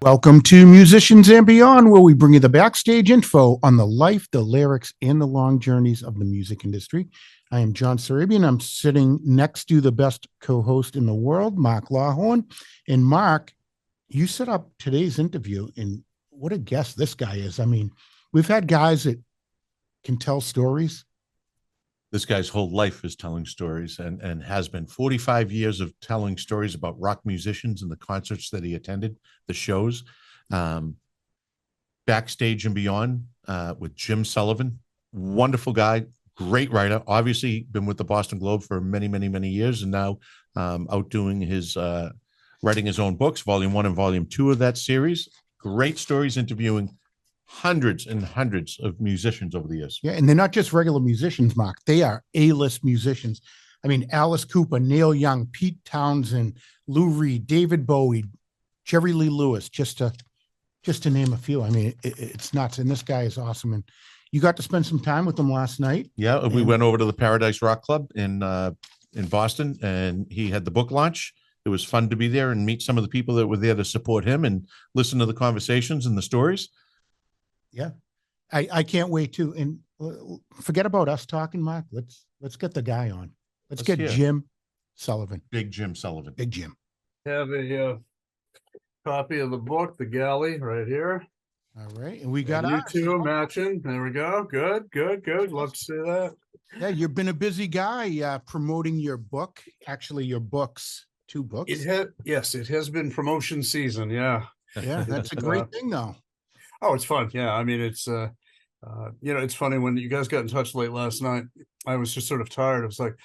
Welcome to Musicians and Beyond, where we bring you the backstage info on the life, the lyrics, and the long journeys of the music industry. I am John Sarabian. I'm sitting next to the best co-host in the world, Mark Lawhorn. And Mark, you set up today's interview, and what a guest this guy is. I mean, we've had guys that can tell stories. This guy's whole life is telling stories and has been 45 years of telling stories about rock musicians and the concerts that he attended, the shows, backstage and beyond with Jim Sullivan. Wonderful guy, great writer, obviously been with the Boston Globe for many, many, many years, and now out doing his writing his own books, volume 1 and volume 2 of that series. Great stories, interviewing hundreds and hundreds of musicians over the years. Yeah, and they're not just regular musicians, Mark. They are A-list musicians. I mean, Alice Cooper, Neil Young, Pete Townsend, Lou Reed, David Bowie, Jerry Lee Lewis, just to name a few. I mean, it's nuts. And this guy is awesome. And you got to spend some time with him last night. Yeah, we went over to the Paradise Rock Club in Boston, and he had the book launch. It was fun to be there and meet some of the people that were there to support him and listen to the conversations and the stories. Yeah, I can't wait to. And forget about us talking, Mark. Let's get the guy on. Let's get Jim Sullivan. Big Jim Sullivan. Big Jim. Have a copy of the book, The Galley, right here. All right, and we got you two matching. There we go. Good. Love to see that. Yeah, you've been a busy guy promoting your book. Actually, your books, 2 books. It has been promotion season. Yeah, that's a great thing, though. Oh, it's fun. Yeah, I mean, it's it's funny when you guys got in touch late last night. I was just sort of tired. I was like,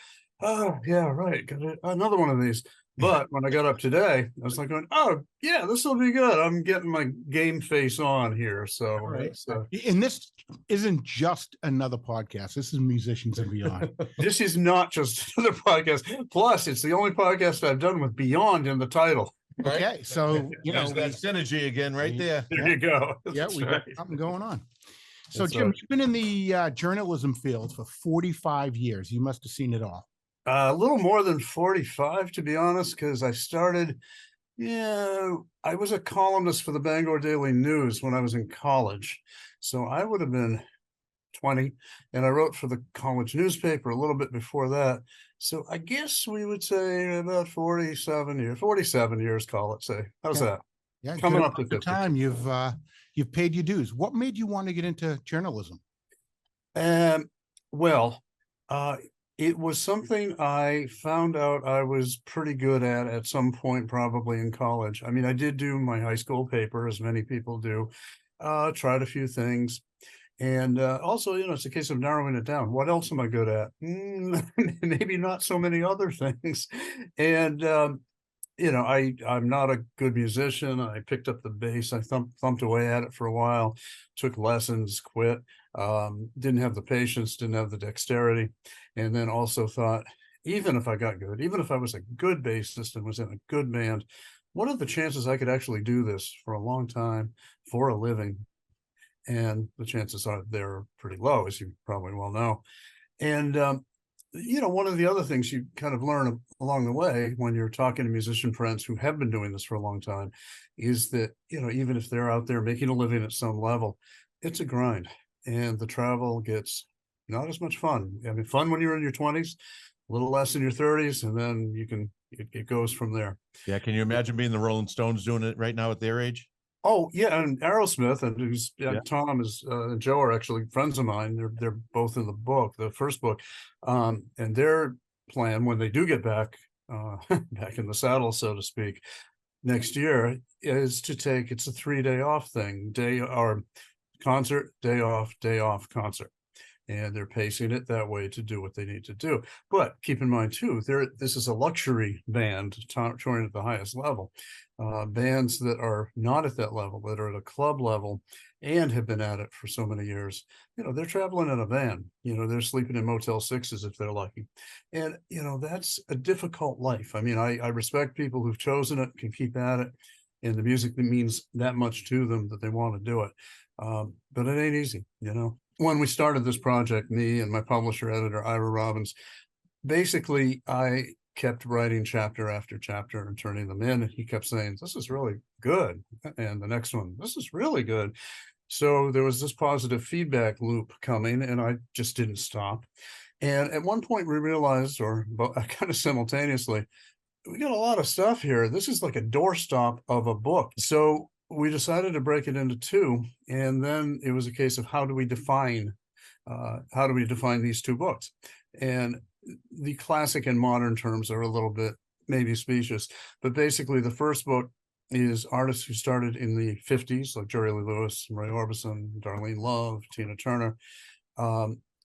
oh yeah, right, got another one of these. But when I got up today, I was like, going, oh yeah, this will be good. I'm getting my game face on here. So, right. And this isn't just another podcast. This is Musicians and Beyond. This is not just another podcast. Plus, it's the only podcast I've done with Beyond in the title. Right? Okay, so there's that synergy again, right there. There you go. Yeah, we got something going on. So, Jim, you've been in the journalism field for 45 years. You must have seen it all. A little more than 45, to be honest, because I started. I was a columnist for the Bangor Daily News when I was in college, so I would have been 20, and I wrote for the college newspaper a little bit before that. So I guess we would say about 47 years, call it, say. How's that? Yeah, coming up to the time you've paid your dues. What made you want to get into journalism? Well, it was something I found out I was pretty good at some point, probably in college. I mean, I did do my high school paper, as many people do, tried a few things. And also, it's a case of narrowing it down. What else am I good at? Maybe not so many other things. And, I'm not a good musician. I picked up the bass. I thumped away at it for a while, took lessons, quit, didn't have the patience, didn't have the dexterity. And then also thought, even if I got good, even if I was a good bassist and was in a good band, what are the chances I could actually do this for a long time for a living? And the chances are they're pretty low, as you probably well know. And, one of the other things you kind of learn along the way when you're talking to musician friends who have been doing this for a long time is that, even if they're out there making a living at some level, it's a grind. And the travel gets not as much fun. I mean, fun when you're in your 20s, a little less in your 30s, and then it goes from there. Yeah, can you imagine being the Rolling Stones doing it right now at their age? Oh yeah, and Aerosmith and Tom and Joe are actually friends of mine. They're both in the book, the first book, and their plan when they do get back back in the saddle, so to speak, next year is to take. It's a 3-day off thing, concert, day off, concert. And they're pacing it that way to do what they need to do. But keep in mind, too, this is a luxury band touring at the highest level. Bands that are not at that level, that are at a club level and have been at it for so many years, they're traveling in a van. They're sleeping in Motel 6s if they're lucky. And, that's a difficult life. I mean, I respect people who've chosen it, can keep at it, and the music that means that much to them that they want to do it. But it ain't easy, When we started this project, me and my publisher editor, Ira Robbins, basically I kept writing chapter after chapter and turning them in. And he kept saying, "This is really good." And the next one, "This is really good." So there was this positive feedback loop coming, and I just didn't stop. And at one point we realized, or kind of simultaneously, we got a lot of stuff here. This is like a doorstop of a book. So we decided to break it into two. And then it was a case of how do we define these two books? And the classic and modern terms are a little bit maybe specious, but basically the first book is artists who started in the 50s, like Jerry Lee Lewis, Roy Orbison, Darlene Love, Tina Turner,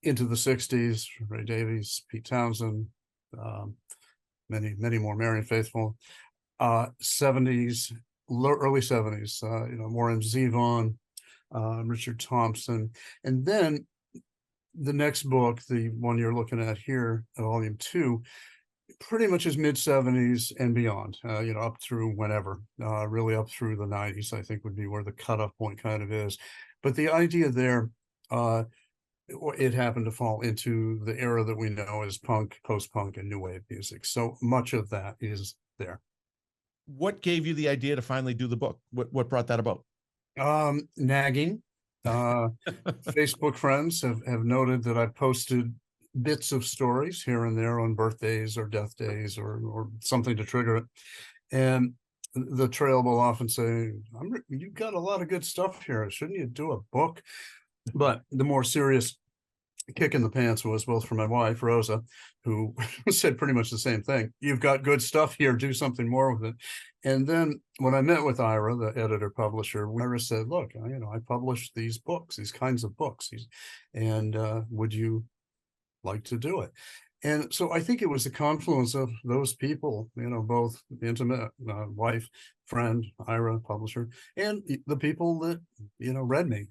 into the 60s, Ray Davies, Pete Townsend, many more, Marian Faithfull, 70s, early 70s, Warren Zevon, Richard Thompson. And then the next book, the one you're looking at here, volume 2, pretty much is mid 70s and beyond, up through whenever, really up through the 90s, I think would be where the cutoff point kind of is. But the idea there, it happened to fall into the era that we know as punk, post-punk, and new wave music. So much of that is there. What gave you the idea to finally do the book? What brought that about? Nagging. Facebook friends have noted that I posted bits of stories here and there on birthdays or death days or something to trigger it. And the trail will often say, "You've got a lot of good stuff here. Shouldn't you do a book?" But the more serious kick in the pants was both from my wife, Rosa, who said pretty much the same thing. "You've got good stuff here. Do something more with it." And then when I met with Ira, the editor publisher, Ira said, "Look, I published these books, these kinds of books, and would you like to do it?" And so I think it was the confluence of those people, both intimate wife, friend, Ira, publisher, and the people that, read me,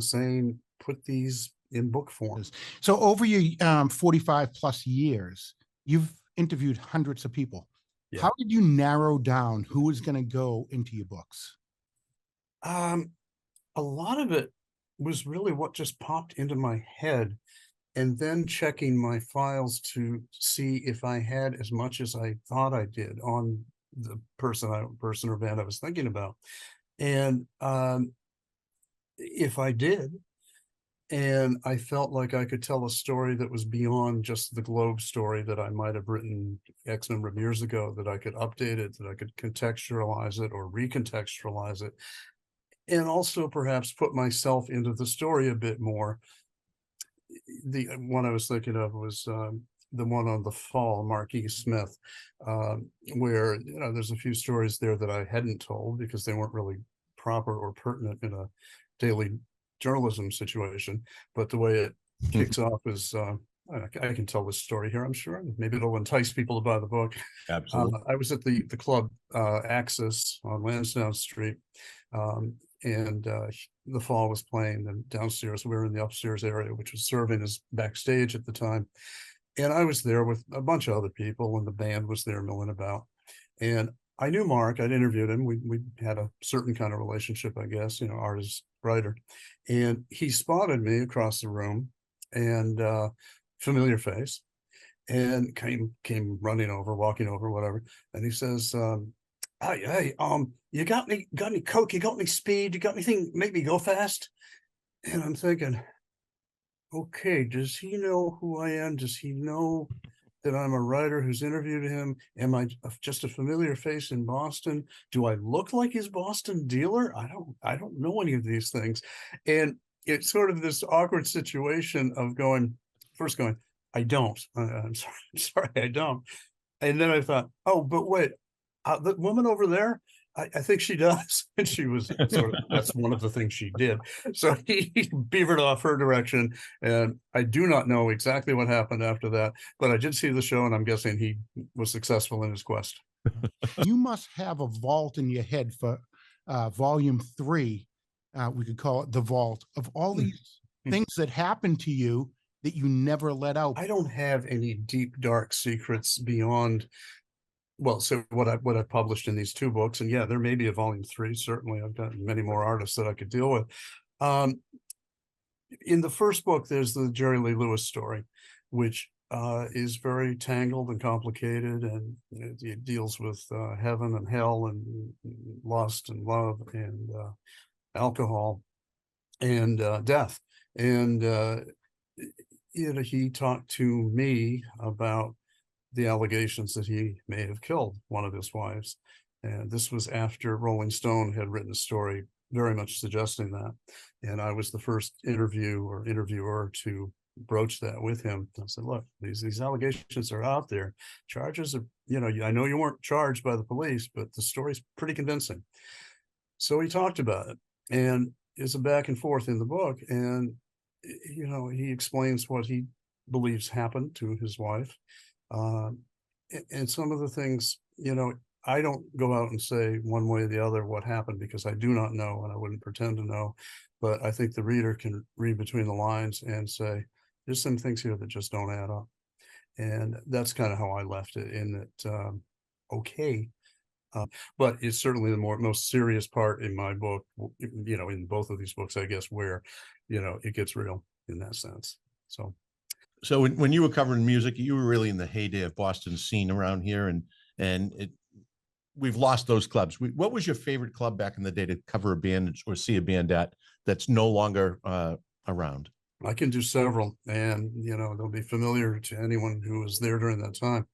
saying, "Put these in book form." So over your 45 plus years, you've interviewed hundreds of people. Yeah. How did you narrow down who was going to go into your books? A lot of it was really what just popped into my head, and then checking my files to see if I had as much as I thought I did on the person or band I was thinking about. And if I did, and I felt like I could tell a story that was beyond just the Globe story that I might have written X number of years ago, that I could update it, that I could contextualize it or recontextualize it, and also perhaps put myself into the story a bit more. The one I was thinking of was the one on The Fall, Marquis Smith, where there's a few stories there that I hadn't told because they weren't really proper or pertinent in a daily journalism situation. But the way it kicks off is I can tell this story here, I'm sure. Maybe it'll entice people to buy the book. Absolutely. I was at the club Axis on Lansdowne Street, and The Fall was playing, and downstairs we were in the upstairs area, which was serving as backstage at the time. And I was there with a bunch of other people, and the band was there milling about. And I knew Mark. I'd interviewed him. We had a certain kind of relationship, I guess, artist, writer. And he spotted me across the room, and familiar face, and came running over, walking over, whatever. And he says, hey, you got any coke? You got any speed? You got anything make me go fast? And I'm thinking, okay, does he know who I am? Does he know that I'm a writer who's interviewed him? Am I just a familiar face in Boston? Do I look like his Boston dealer? I don't know any of these things. And it's sort of this awkward situation of first going, I don't. I'm sorry, I don't. And then I thought, oh, but wait, the woman over there, I think she does. And she was that's one of the things she did. So he beavered off her direction. And I do not know exactly what happened after that, but I did see the show, and I'm guessing he was successful in his quest. You must have a vault in your head for volume 3. We could call it the vault of all these things that happened to you that you never let out. I don't have any deep, dark secrets beyond, so what I published in these 2 books, and yeah, there may be a volume 3. Certainly, I've got many more artists that I could deal with. In the first book, there's the Jerry Lee Lewis story, which is very tangled and complicated, and it deals with heaven and hell and lust and love and alcohol and death. And he talked to me about the allegations that he may have killed one of his wives. And this was after Rolling Stone had written a story very much suggesting that. And I was the first interviewer to broach that with him. I said, look, these allegations are out there. Charges are, I know you weren't charged by the police, but the story's pretty convincing. So he talked about it, and it's a back and forth in the book. And, he explains what he believes happened to his wife. And some of the things, I don't go out and say one way or the other what happened, because I do not know, and I wouldn't pretend to know. But I think the reader can read between the lines and say, there's some things here that just don't add up. And that's kind of how I left it, in that, okay. But it's certainly the most serious part in my book, in both of these books, I guess, where, it gets real in that sense. So when you were covering music, you were really in the heyday of Boston scene around here, and we've lost those clubs. What was your favorite club back in the day to cover a band or see a band at that's no longer around? I can do several, and they'll be familiar to anyone who was there during that time.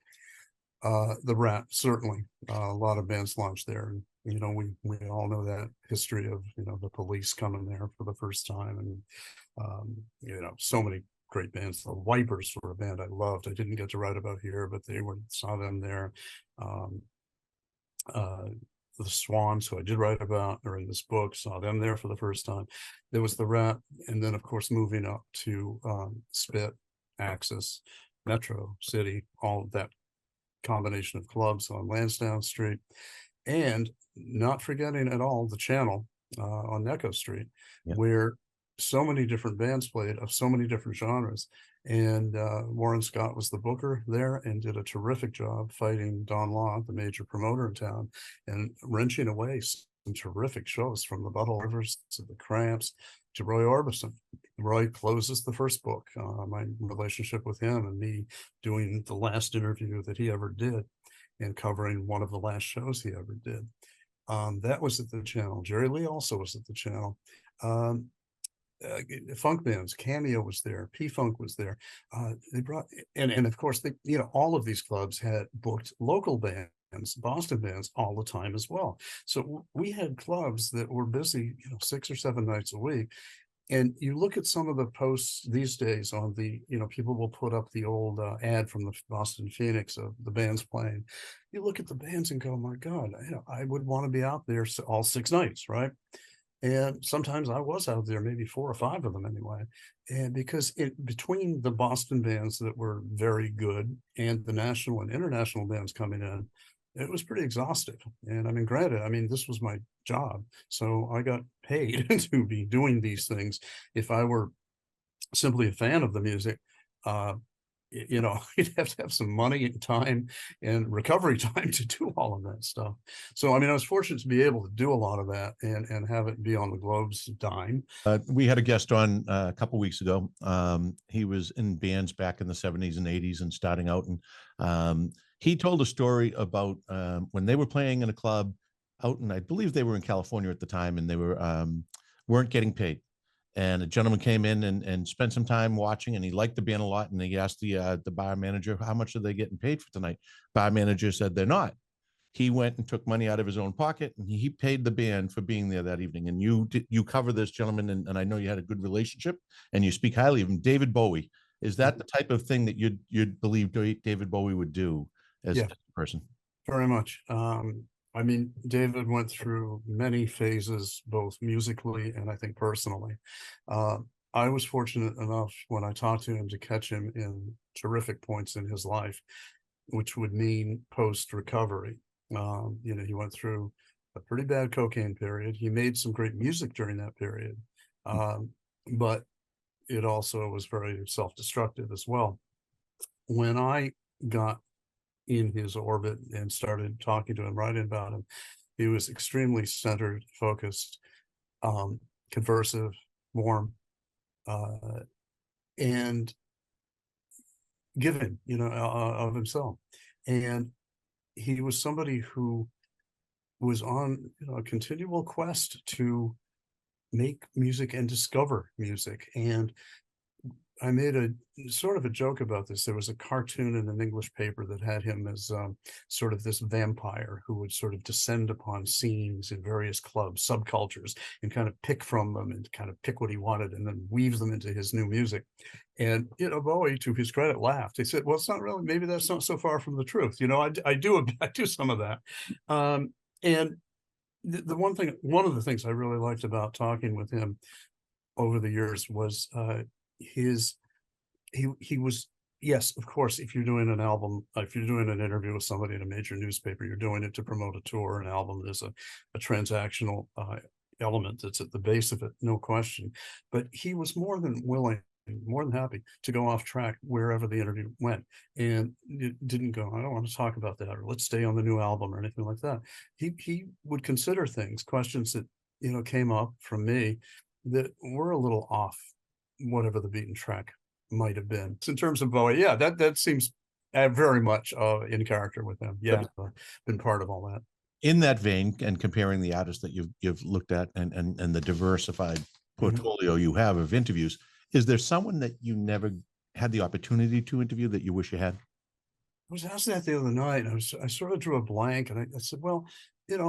The Rat, certainly. A lot of bands launched there, and we all know that history of the Police coming there for the first time, and so many great bands. The Wipers were a band I loved. I didn't get to write about here, but saw them there. The Swans, who I did write about, or in this book, saw them there for the first time. There was the Rat, and then of course moving up to Spit, Axis, Metro City, all of that combination of clubs on Lansdowne Street, and not forgetting at all the Channel on Necco Street, where so many different bands played of so many different genres. And Warren Scott was the booker there and did a terrific job fighting Don Law, the major promoter in town, and wrenching away some terrific shows, from the Buttle Rivers to the Cramps to Roy Orbison. Roy closes the first book, my relationship with him and me doing the last interview that he ever did and covering one of the last shows he ever did. That was at the Channel. Jerry Lee also was at the Channel. Funk bands, Cameo was there, P-Funk was there. They brought, and of course, all of these clubs had booked local bands, Boston bands, all the time as well. So we had clubs that were busy, 6 or 7 nights a week. And you look at some of the posts these days on the, people will put up the old ad from the Boston Phoenix of the bands playing. You look at the bands and go, my God, I would want to be out there all 6 nights, right? And sometimes I was out there, maybe 4 or 5 of them anyway. And because between the Boston bands that were very good and the national and international bands coming in, it was pretty exhaustive. And granted, this was my job. So I got paid to be doing these things. If I were simply a fan of the music, you'd have to have some money and time and recovery time to do all of that stuff. So, I was fortunate to be able to do a lot of that and have it be on the Globe's dime. We had a guest on a couple weeks ago. He was in bands back in the 70s and 80s and starting out. And he told a story about when they were playing in a club out, and I believe they were in California at the time, and they weren't getting paid. And a gentleman came in and spent some time watching, and he liked the band a lot. And he asked the bar manager, how much are they getting paid for tonight? Bar manager said they're not. He went and took money out of his own pocket, and he paid the band for being there that evening. And you cover this gentleman, and I know you had a good relationship, and you speak highly of him. David Bowie, is that the type of thing that you'd believe David Bowie would do as a person? Very much. David went through many phases, both musically and I think personally. I was fortunate enough when I talked to him to catch him in terrific points in his life, which would mean post-recovery. He went through a pretty bad cocaine period. He made some great music during that period, but it also was very self-destructive as well. When I got in his orbit and started talking to him, writing about him, he was extremely centered, focused, conversive, warm, and giving, of himself. And he was somebody who was on a continual quest to make music and discover music. And I made a sort of a joke about this. There was a cartoon in an English paper that had him as sort of this vampire who would sort of descend upon scenes in various clubs, subcultures, and kind of pick from them and kind of pick what he wanted and then weaves them into his new music. And Bowie, to his credit, laughed. He said, "Well, it's not really. Maybe that's not so far from the truth. I do some of that." And one of the things I really liked about talking with him over the years was his he was, yes, of course, if you're doing an album, if you're doing an interview with somebody in a major newspaper, you're doing it to promote a tour. An album is a transactional element that's at the base of it, no question. But he was more than willing, more than happy to go off track wherever the interview went, and it didn't go, "I don't want to talk about that," or "Let's stay on the new album," or anything like that. He would consider questions that came up from me that were a little off whatever the beaten track might have been. So in terms of Bowie, yeah, that seems very much in character with him. Yeah, been part of all that. In that vein, and comparing the artists that you've looked at and the diversified portfolio you have of interviews, is there someone that you never had the opportunity to interview that you wish you had? I was asked that the other night. I sort of drew a blank, and I said, well,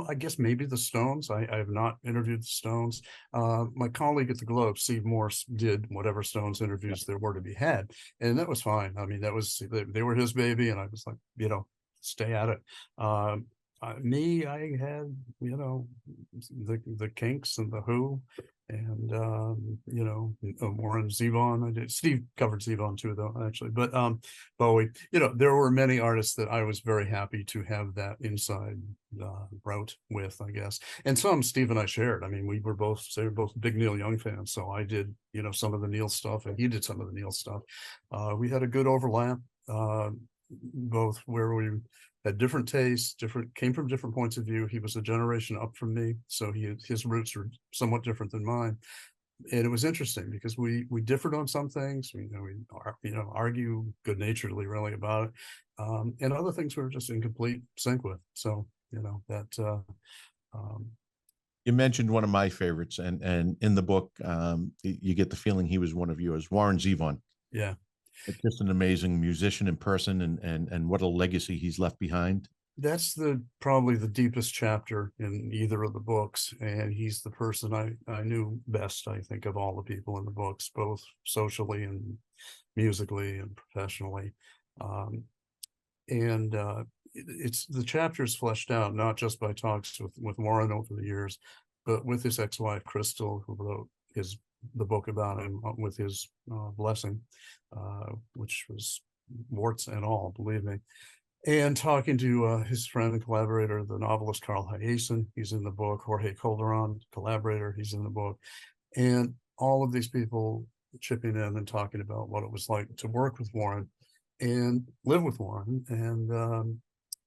I guess maybe the Stones. I have not interviewed the Stones. My colleague at the Globe, Steve Morse, did whatever Stones interviews there were to be had, and that was fine. I mean, they were his baby, and I was like, stay at it. Me, I had the Kinks and the Who, and Warren Zevon. I did. Steve covered Zevon too, though, actually. But Bowie, there were many artists that I was very happy to have that inside route with, I guess. And some Steve and I shared. I mean, we were both big Neil Young fans, so I did some of the Neil stuff, and he did some of the Neil stuff. We had a good overlap, both where we had different tastes, came from different points of view. He was a generation up from me, so his roots were somewhat different than mine. And it was interesting because we differed on some things. We argue good naturedly really about it, and other things we were just in complete sync with. So that. You mentioned one of my favorites, and in the book, you get the feeling he was one of yours, Warren Zevon. Yeah. It's just an amazing musician in person, and what a legacy he's left behind. That's probably the deepest chapter in either of the books, and he's the person I knew best, I think, of all the people in the books, both socially and musically and professionally. And it's the chapters fleshed out not just by talks with Warren over the years, but with his ex-wife Crystal, who wrote the book about him with his blessing, which was warts and all, believe me. And talking to his friend and collaborator, the novelist Carl Hiaasen, he's in the book. Jorge Calderon, collaborator, he's in the book. And all of these people chipping in and talking about what it was like to work with Warren and live with Warren, and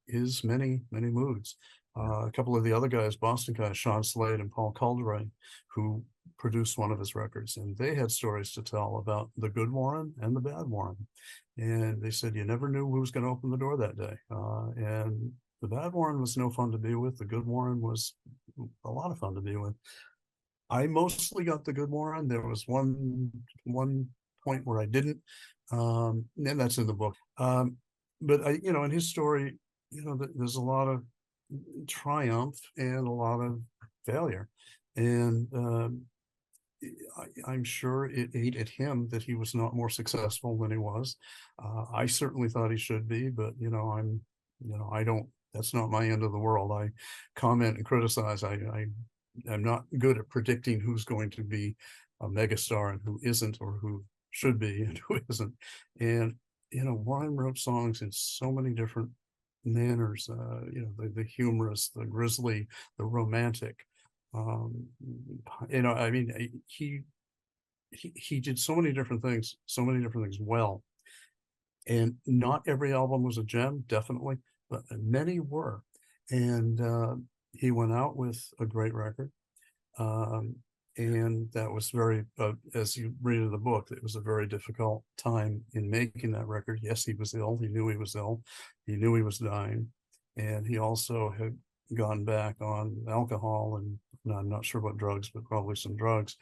his many, many moods. A couple of the other guys, Boston guys, Sean Slade and Paul Calderay, who produced one of his records, and they had stories to tell about the good Warren and the bad Warren. And they said you never knew who was going to open the door that day. And the bad Warren was no fun to be with. The good Warren was a lot of fun to be with. I mostly got the good Warren. There was one point where I didn't, and that's in the book. But in his story, there's a lot of triumph and a lot of failure, and I'm sure it ate at him that he was not more successful than he was. I certainly thought he should be, but I don't. That's not my end of the world. I comment and criticize. I'm not good at predicting who's going to be a megastar and who isn't, or who should be and who isn't. And Warren wrote songs in so many different manners. The humorous, the grisly, the romantic. I mean, he did so many different things well. And not every album was a gem, definitely, but many were. And he went out with a great record. And that was very, as you read in the book, it was a very difficult time in making that record. Yes, he was ill. He knew he was ill. He knew he was dying. And he also had gone back on alcohol and I'm not sure what drugs, but probably some drugs.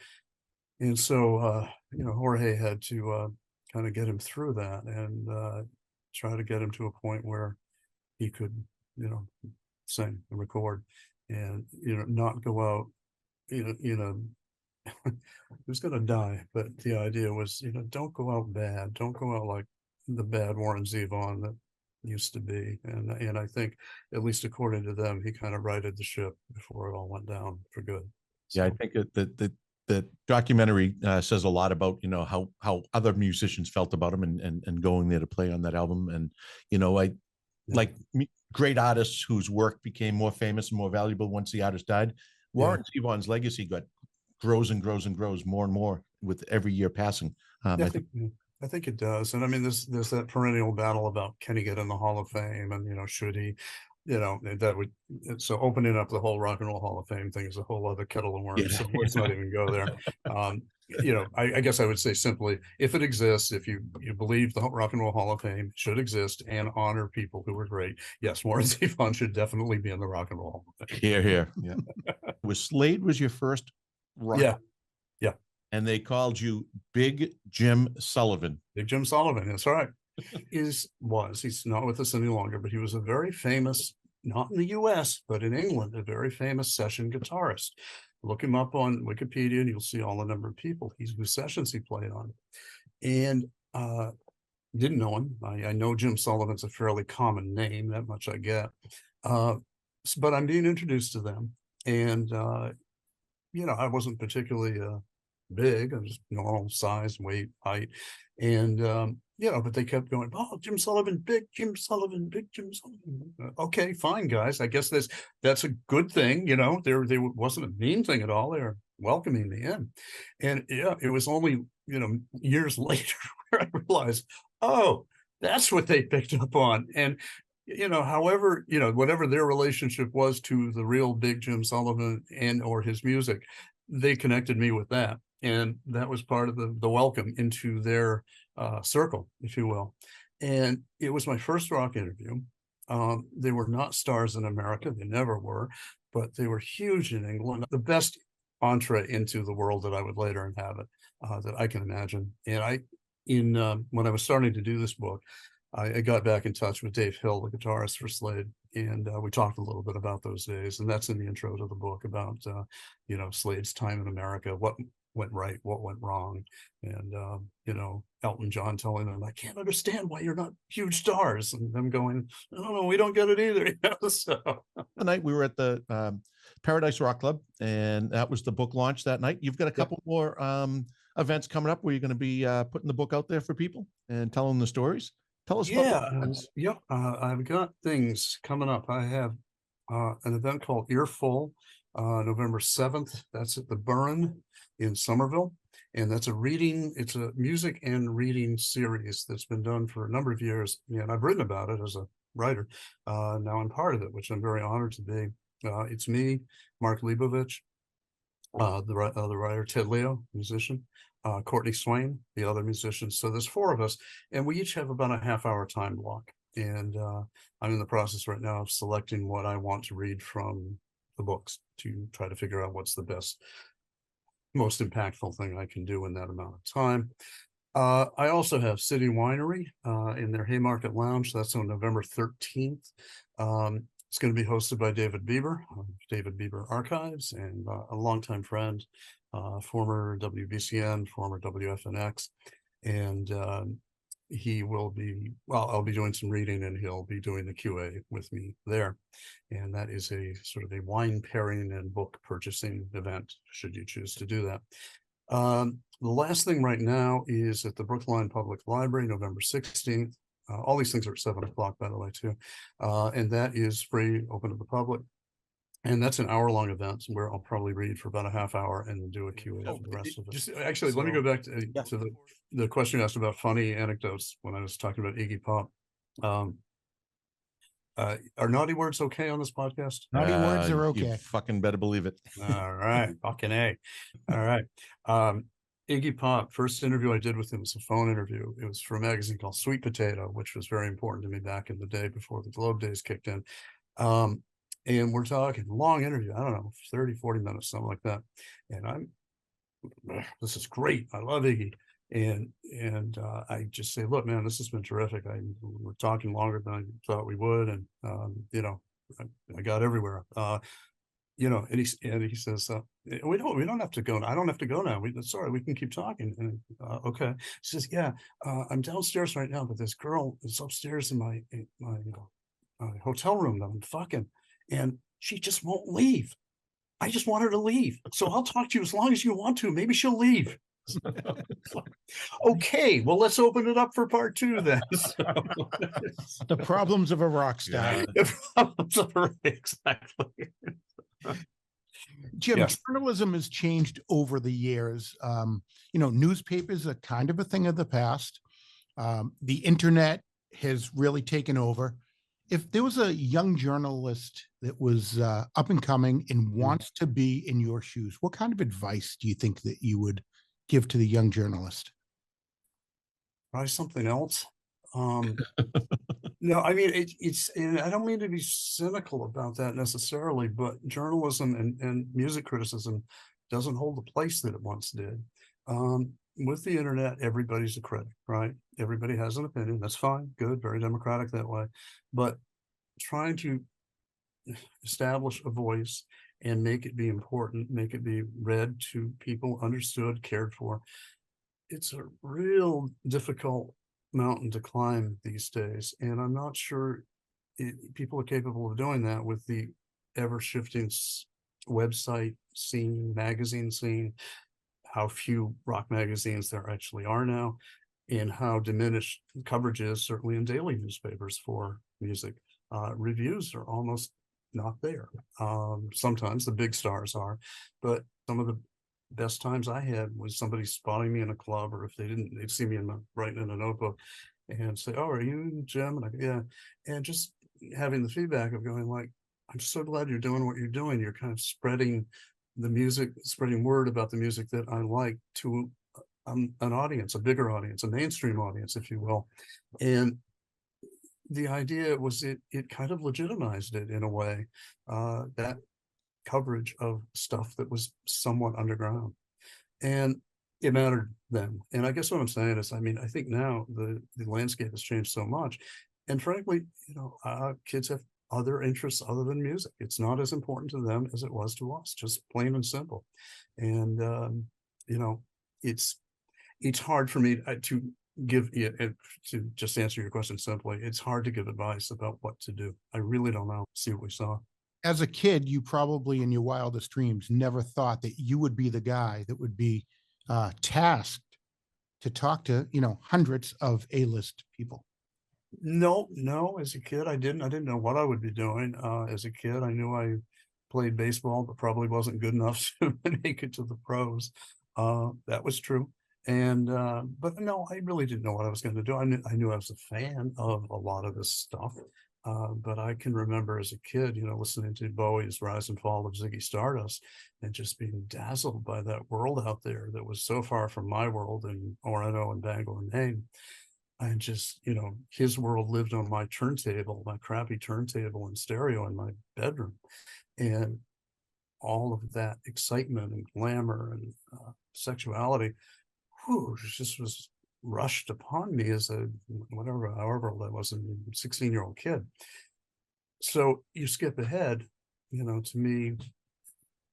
And so, Jorge had to kind of get him through that and try to get him to a point where he could, sing and record and, not go out, who's going to die. But the idea was, don't go out bad. Don't go out like the bad Warren Zevon that used to be. And I think, at least according to them, he kind of righted the ship before it all went down for good. Yeah, I think the documentary says a lot about, how other musicians felt about him and going there to play on that album. And, like great artists whose work became more famous and more valuable once the artist died. Warren Zevon's legacy grows and grows and grows more and more with every year passing. I think it does. And I mean, there's that perennial battle about can he get in the Hall of Fame and, should he, that would, so opening up the whole Rock and Roll Hall of Fame thing is a whole other kettle of worms. So let's not even go there. I guess I would say simply, if it exists, if you believe the Rock and Roll Hall of Fame should exist and honor people who were great, yes, Warren Zevon should definitely be in the Rock and Roll Hall of Fame. Here. Yeah. Slade was your first rock? Yeah. And they called you Big Jim Sullivan. Big Jim Sullivan, that's right. He's not with us any longer, but he was a very famous, not in the US, but in England, a very famous session guitarist. Look him up on Wikipedia and you'll see all the number of people whose sessions he played on. And didn't know him. I know Jim Sullivan's a fairly common name, that much I get. But I'm being introduced to them. And, I wasn't particularly big. I was normal size, weight, height. And, but they kept going, oh, Jim Sullivan, big Jim Sullivan, big Jim Sullivan. Okay, fine, guys. I guess that's a good thing. There wasn't a mean thing at all. They're welcoming me in. And it was only, years later where I realized, oh, that's what they picked up on. And, however, whatever their relationship was to the real big Jim Sullivan or his music, they connected me with that. And that was part of the welcome into their circle, if you will. And it was my first rock interview. They were not stars in America. They never were, but they were huge in England. The best entree into the world that I would later inhabit that I can imagine. And when I was starting to do this book, I got back in touch with Dave Hill, the guitarist for Slade, and we talked a little bit about those days. And that's in the intro to the book about, Slade's time in America, what went right, what went wrong. And, Elton John telling them, I can't understand why you're not huge stars. And them going, no, we don't get it either. So the night we were at the Paradise Rock Club, and that was the book launch that night. You've got a couple more events coming up where you're going to be putting the book out there for people and telling the stories. Tell us about I've got things coming up. I have an event called Earful, November 7th. That's at the Burren in Somerville. And that's it's a music and reading series that's been done for a number of years. And I've written about it as a writer. Now I'm part of it, which I'm very honored to be. It's me, Mark Leibovich, the other writer, Ted Leo, musician, Courtney Swain, the other musicians. So there's 4 of us, and we each have about a half-hour time block. And I'm in the process right now of selecting what I want to read from the books to try to figure out what's the best, most impactful thing I can do in that amount of time. I also have City Winery in their Haymarket Lounge. That's on November 13th. It's going to be hosted by David Bieber, David Bieber Archives, and a longtime friend, former WBCN, former WFNX. And he will be, I'll be doing some reading and he'll be doing the QA with me there. And that is a sort of a wine pairing and book purchasing event, should you choose to do that. The last thing right now is at the Brookline Public Library, November 16th. All these things are at 7 o'clock, by the way, too. And that is free, open to the public. And that's an hour-long event where I'll probably read for about a half hour and then do a Q&A for the rest of it. Let me go back to the question you asked about funny anecdotes when I was talking about Iggy Pop. Are naughty words okay on this podcast? Naughty words are You okay. fucking better believe it. All right, fucking A. All right. Iggy Pop, first interview I did with him was a phone interview. It was for a magazine called Sweet Potato, which was very important to me back in the day before the Globe days kicked in. And we're talking long interview, I don't know, 30, 40 minutes, something like that. And this is great. I love Iggy. And I just say, look, man, this has been terrific. We're talking longer than I thought we would. And, I got everywhere. And he says, we don't have to go. I don't have to go now. Sorry, we can keep talking. And okay. He says, yeah, I'm downstairs right now, but this girl is upstairs in my hotel room that I'm fucking, and she just won't leave. I just want her to leave. So I'll talk to you as long as you want to. Maybe she'll leave. Okay, well, let's open it up for part 2 then. The problems of a rock star. Exactly. Jim, Yes. journalism has changed over the years. Newspapers are kind of a thing of the past. The internet has really taken over. If there was a young journalist that was up and coming and wants to be in your shoes, what kind of advice do you think that you would give to the young journalist? Try something else. No, I mean, it's, and I don't mean to be cynical about that necessarily, but journalism and music criticism doesn't hold the place that it once did. With the internet, everybody's a critic, right? Everybody has an opinion. That's fine, good, very democratic that way. But trying to establish a voice and make it be important, make it be read to people, understood, cared for, it's a real difficult mountain to climb these days. And I'm not sure people are capable of doing that with the ever shifting website scene, magazine scene, how few rock magazines there actually are now, and how diminished coverage is, certainly in daily newspapers for music. Reviews are almost not there. Sometimes the big stars are, but some of the best times I had was somebody spotting me in a club, or if they'd see me writing in a notebook and say, "Oh, are you Jim?" And I go, "Yeah," and just having the feedback of going like, "I'm so glad you're doing what you're doing. You're kind of spreading the music, spreading word about the music that I like to an audience, a bigger audience, a mainstream audience, if you will." And the idea was it kind of legitimized it in a way, that coverage of stuff that was somewhat underground, and it mattered then. And I guess what I'm saying is, I mean, I think now the landscape has changed so much, and frankly, kids have other interests other than music. It's not as important to them as it was to us, just plain and simple. And it's hard for me to give it, to just answer your question simply. It's hard to give advice about what to do. I really don't know. See what we saw. As a kid, you probably in your wildest dreams never thought that you would be the guy that would be tasked to talk to, hundreds of A-list people. No, as a kid, I didn't know what I would be doing. As a kid, I knew I played baseball, but probably wasn't good enough to make it to the pros. That was true. And, but no, I really didn't know what I was going to do. I knew I was a fan of a lot of this stuff. But I can remember as a kid, listening to Bowie's Rise and Fall of Ziggy Stardust and just being dazzled by that world out there that was so far from my world in Orono and Bangor, Maine. And just, his world lived on my turntable, my crappy turntable and stereo in my bedroom. And all of that excitement and glamour and sexuality, just was rushed upon me as a however old I was, a 16-year-old kid. So you skip ahead, to me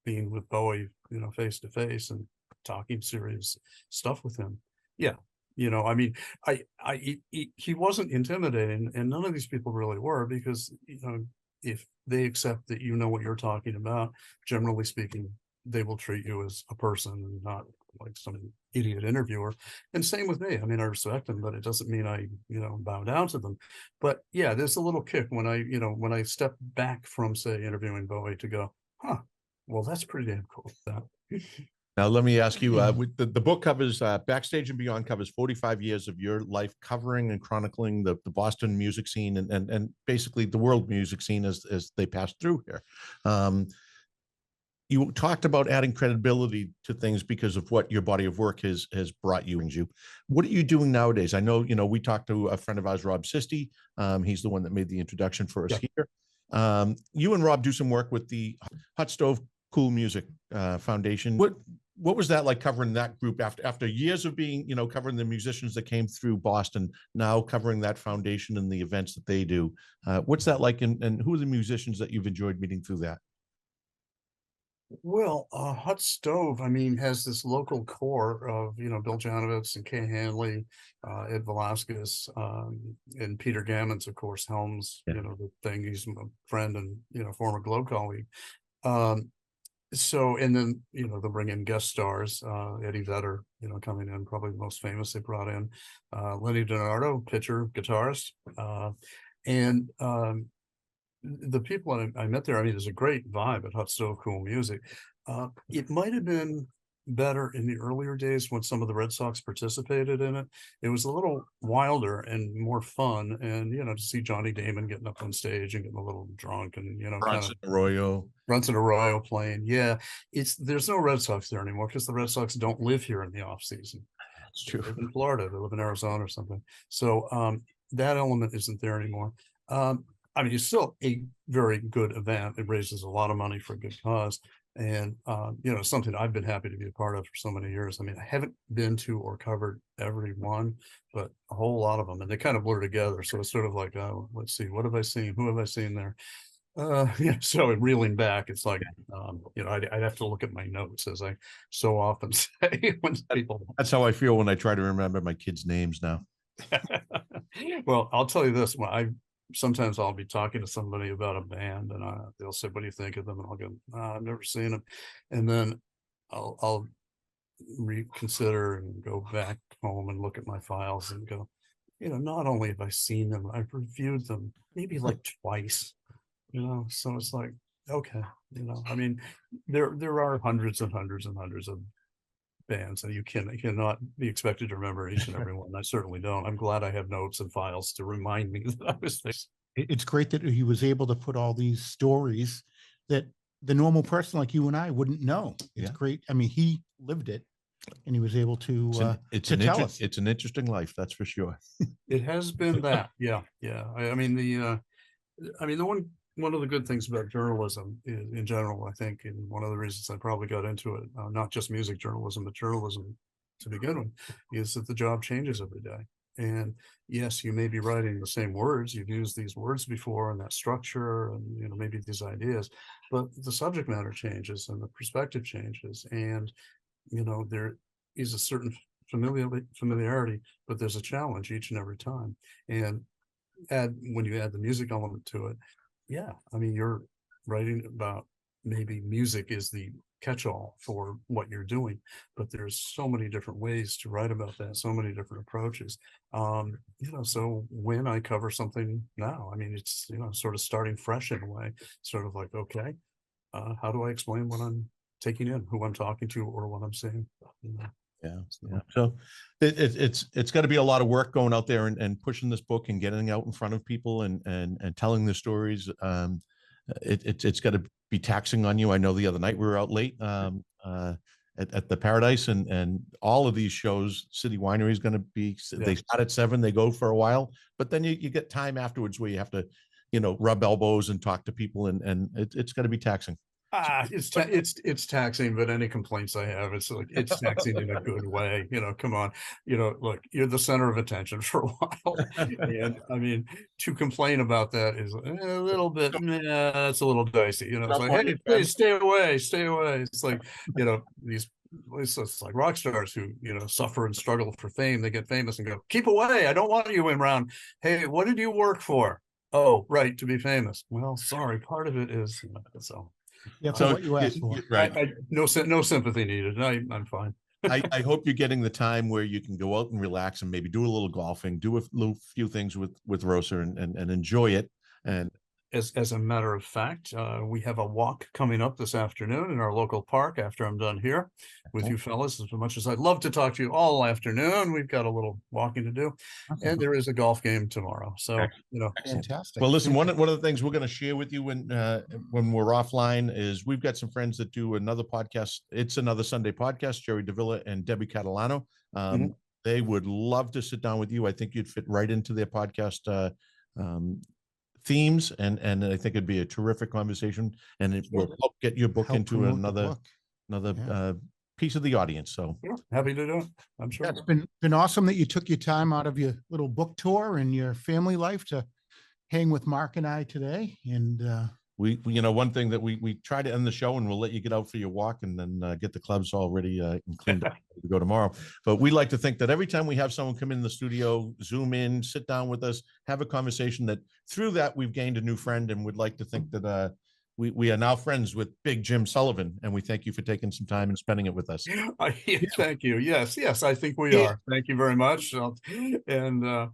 being with Bowie, face to face and talking serious stuff with him. Yeah. I mean, he wasn't intimidating, and none of these people really were, because, if they accept that what you're talking about, generally speaking, they will treat you as a person and not like some idiot interviewer. And same with me. I mean, I respect them, but it doesn't mean I, bow down to them. But yeah, there's a little kick when I step back from, say, interviewing Bowie to go, well, that's pretty damn cool. Now, let me ask you, with the book covers, Backstage and Beyond covers 45 years of your life covering and chronicling the Boston music scene and basically the world music scene as they passed through here. You talked about adding credibility to things because of what your body of work has brought you. What are you doing nowadays? I know, we talked to a friend of ours, Rob Sisti. He's the one that made the introduction for us here. You and Rob do some work with the Hot Stove Cool Music Foundation. What was that like covering that group after years of being, covering the musicians that came through Boston, now covering that foundation and the events that they do? What's that like? And who are the musicians that you've enjoyed meeting through that? Well, Hot Stove, I mean, has this local core of, Bill Janovitz and Kay Hanley, Ed Velasquez, and Peter Gammons, of course, helms, the thing. He's a friend and, former Globe colleague. So, and then, they'll bring in guest stars, Eddie Vedder, coming in, probably the most famous they brought in, Lenny DiNardo, pitcher, guitarist, and the people I met there, I mean, there's a great vibe at Hot Stove Cool Music. It might have been better in the earlier days when some of the Red Sox participated in it. It was a little wilder and more fun, and to see Johnny Damon getting up on stage and getting a little drunk and Bronson Arroyo. Bronson Arroyo playing. Yeah, there's no Red Sox there anymore because the Red Sox don't live here in the off season. That's true. They live in Florida, they live in Arizona or something. So that element isn't there anymore. I mean, it's still a very good event. It raises a lot of money for a good cause. And, something I've been happy to be a part of for so many years. I mean, I haven't been to or covered every one, but a whole lot of them. And they kind of blur together. So it's sort of like, oh, let's see, what have I seen? Who have I seen there? So reeling back, it's like, I'd have to look at my notes, as I so often say when people. That's how I feel when I try to remember my kids' names now. Well, I'll tell you this, sometimes I'll be talking to somebody about a band and they'll say, what do you think of them? And I'll go, I've never seen them. And then I'll reconsider and go back home and look at my files and go, not only have I seen them, I've reviewed them maybe like twice, so it's like, okay, I mean, there are hundreds and hundreds and hundreds of bands, and you cannot be expected to remember each and every one. I certainly don't. I'm glad I have notes and files to remind me that I was there. It's great that he was able to put all these stories that the normal person like you and I wouldn't know. It's great. I mean, he lived it and he was able to tell us. It's an interesting life, that's for sure. It has been that. Yeah. I mean, the one of the good things about journalism in general, I think, and one of the reasons I probably got into it, not just music journalism, but journalism to begin with, is that the job changes every day. And yes, you may be writing the same words, you've used these words before and that structure and, maybe these ideas, but the subject matter changes and the perspective changes. And, there is a certain familiarity, but there's a challenge each and every time. And when you add the music element to it, yeah, I mean, you're writing about, maybe music is the catch-all for what you're doing, but there's so many different ways to write about that, so many different approaches. So when I cover something now, I mean, it's, sort of starting fresh in a way, sort of like, okay, how do I explain what I'm taking in, who I'm talking to, or what I'm saying? Yeah. So it's got to be a lot of work going out there and pushing this book and getting out in front of people and telling the stories. It's got to be taxing on you. I know the other night we were out late at the Paradise and all of these shows, City Winery is going to be, they start at 7, they go for a while, but then you get time afterwards where you have to, rub elbows and talk to people and it's got to be taxing. It's taxing, but any complaints I have, it's like, it's taxing in a good way. Come on, look, you're the center of attention for a while, and I mean, to complain about that is a little bit, it's a little dicey. It's like, hey, please stay away. It's like, it's like rock stars who suffer and struggle for fame. They get famous and go, keep away. I don't want you around. Hey, what did you work for? Oh, right, to be famous. Well, sorry, part of it is so. Yeah, so what you asked for. Right. No sympathy needed. I'm fine. I hope you're getting the time where you can go out and relax and maybe do a little golfing, do a few things with Rosa and enjoy it. And as a matter of fact, we have a walk coming up this afternoon in our local park after I'm done here with you fellas. As much as I'd love to talk to you all afternoon, we've got a little walking to do, and there is a golf game tomorrow. So, Fantastic. Well, listen, one of the things we're going to share with you when we're offline is we've got some friends that do another podcast. It's Another Sunday podcast, Jerry Davila and Debbie Catalano. They would love to sit down with you. I think you'd fit right into their podcast themes, and I think it'd be a terrific conversation, and it will help get your book into another piece of the audience. So happy to do it. I'm sure it's been awesome that you took your time out of your little book tour and your family life to hang with Mark and I today. And we one thing that we try to end the show, and we'll let you get out for your walk and then get the clubs all ready and cleaned up to go tomorrow. But we like to think that every time we have someone come in the studio, Zoom in, sit down with us, have a conversation, that through that we've gained a new friend, and would like to think that we are now friends with Big Jim Sullivan, and we thank you for taking some time and spending it with us. Thank you. Yes, I think we are. Thank you very much. And